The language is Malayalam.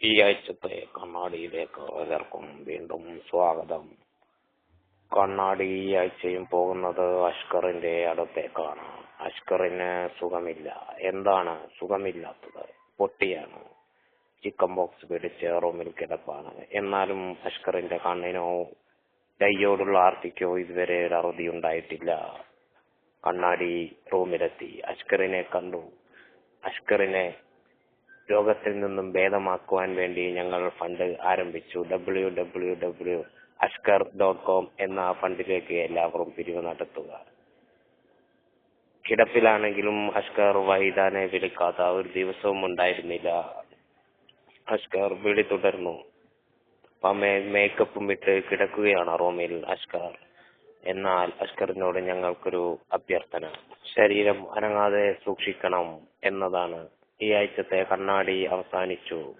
ഈ ആഴ്ചത്തെ കണ്ണാടിയിലേക്ക് ഏവർക്കും വീണ്ടും സ്വാഗതം. കണ്ണാടി ഈ ആഴ്ചയും പോകുന്നത് അഷ്കറിന്റെ അടുത്തേക്കാണ്. അഷ്കറിന് സുഖമില്ല. എന്താണ് സുഖമില്ലാത്തത്? പൊട്ടിയാണ്. ചിക്കൻ ബോക്സ് പിടിച്ച് റൂമിൽ കിടപ്പാണ്. എന്നാലും അഷ്കറിന്റെ കണ്ണിനോ കൈയോടുള്ള ആർത്തിക്കോ ഇതുവരെ ഒരു അറുതി ഉണ്ടായിട്ടില്ല. കണ്ണാടി റൂമിലെത്തി. അഷ്കറിനെ കണ്ടു. അഷ്കറിനെ രോഗത്തിൽ നിന്നും ഭേദമാക്കുവാൻ വേണ്ടി ഞങ്ങൾ ഫണ്ട് ആരംഭിച്ചു. www.ashkar.com എന്ന ഫണ്ടിലേക്ക് എല്ലാവരും പിരിവ് നടത്തുക. കിടപ്പിലാണെങ്കിലും അഷ്കർ വൈദാനെ വിളിക്കാത്ത ഒരു ദിവസവും ഉണ്ടായിരുന്നില്ല. അഷ്കർ വിളി തുടർന്നു. മേക്കപ്പും ഇട്ട് കിടക്കുകയാണ് റൂമിൽ അഷ്കർ. എന്നാൽ അഷ്കറിനോട് ഞങ്ങൾക്കൊരു അഭ്യർത്ഥന. ശരീരം അനങ്ങാതെ സൂക്ഷിക്കണം എന്നതാണ്. ഈ ആഴ്ചത്തെ കണ്ണാടി അവസാനിച്ചു.